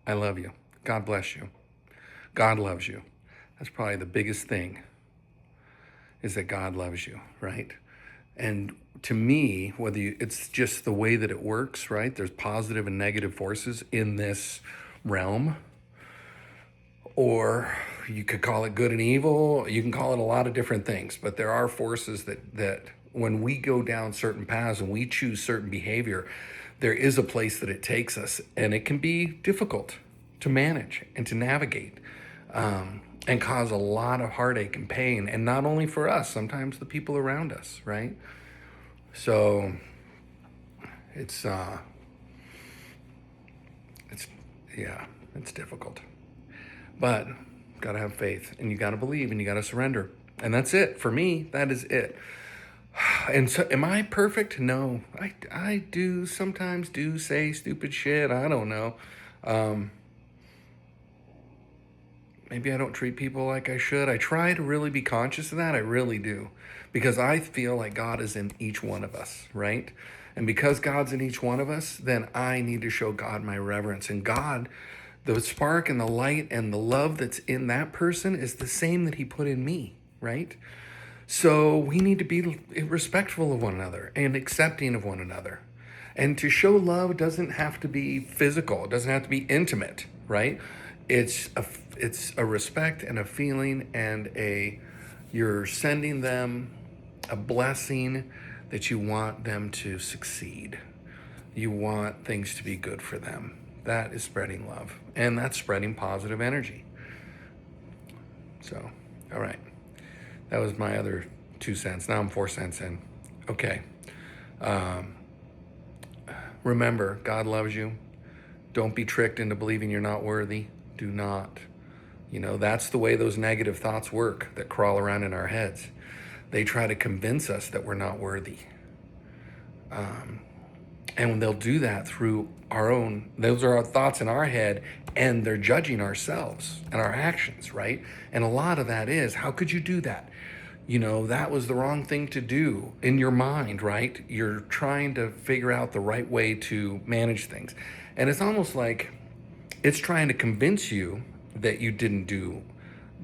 I love you. God bless you. God loves you. That's probably the biggest thing, is that God loves you, right? And to me, it's just the way that it works, right? There's positive and negative forces in this realm, or you could call it good and evil. You can call it a lot of different things, but there are forces that when we go down certain paths and we choose certain behavior, there is a place that it takes us, and it can be difficult to manage and to navigate, and cause a lot of heartache and pain, and not only for us, sometimes the people around us, right? So it's it's yeah, it's difficult. But gotta have faith, and you gotta believe, and you gotta surrender. And that's it. For me, that is it. And so, am I perfect? No. I do sometimes do say stupid shit. I don't know. Um, Maybe I don't treat people like I should. I try to really be conscious of that. I really do. Because I feel like God is in each one of us, right? And because God's in each one of us, then I need to show God my reverence. And God, the spark and the light and the love that's in that person is the same that He put in me, right? So we need to be respectful of one another and accepting of one another. And to show love doesn't have to be physical. It doesn't have to be intimate, right? It's a respect and a feeling, and you're sending them a blessing that you want them to succeed. You want things to be good for them. That is spreading love, and that's spreading positive energy. So, all right. That was my other 2 cents. Now I'm 4 cents in. Okay. Remember, God loves you. Don't be tricked into believing you're not worthy. Do not. That's the way those negative thoughts work that crawl around in our heads. They try to convince us that we're not worthy. And they'll do that through those are our thoughts in our head, and they're judging ourselves and our actions, right? And a lot of that is, how could you do that? That was the wrong thing to do in your mind, right? You're trying to figure out the right way to manage things. And it's almost like it's trying to convince you that you didn't do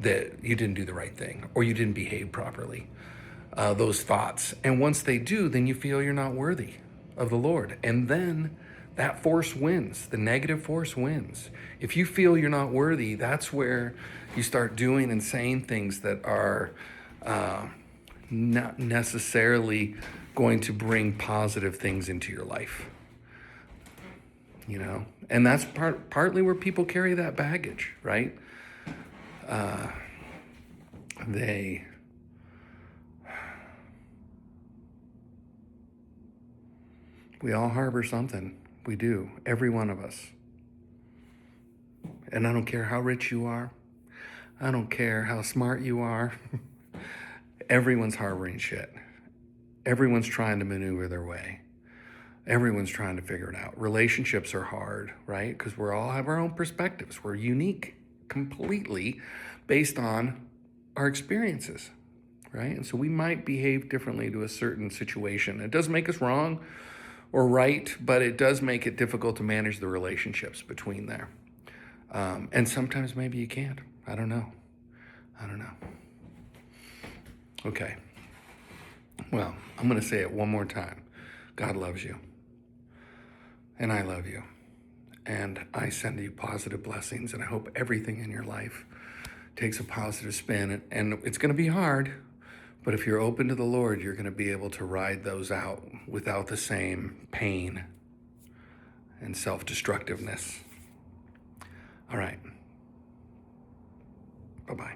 the right thing, or you didn't behave properly. Those thoughts. And once they do, then you feel you're not worthy of the Lord. And then that force wins. The negative force wins. If you feel you're not worthy, that's where you start doing and saying things that are not necessarily going to bring positive things into your life. And that's partly where people carry that baggage, right? We all harbor something. We do, every one of us. And I don't care how rich you are. I don't care how smart you are. Everyone's harboring shit. Everyone's trying to maneuver their way. Everyone's trying to figure it out. Relationships are hard, right? Because we all have our own perspectives. We're unique completely based on our experiences, right? And so we might behave differently to a certain situation. It doesn't make us wrong or right, but it does make it difficult to manage the relationships between there. And sometimes maybe you can't. I don't know. Okay. Well, I'm going to say it one more time. God loves you. And I love you. And I send you positive blessings, and I hope everything in your life takes a positive spin. And it's going to be hard, but if you're open to the Lord, you're going to be able to ride those out without the same pain and self-destructiveness. All right. Bye-bye.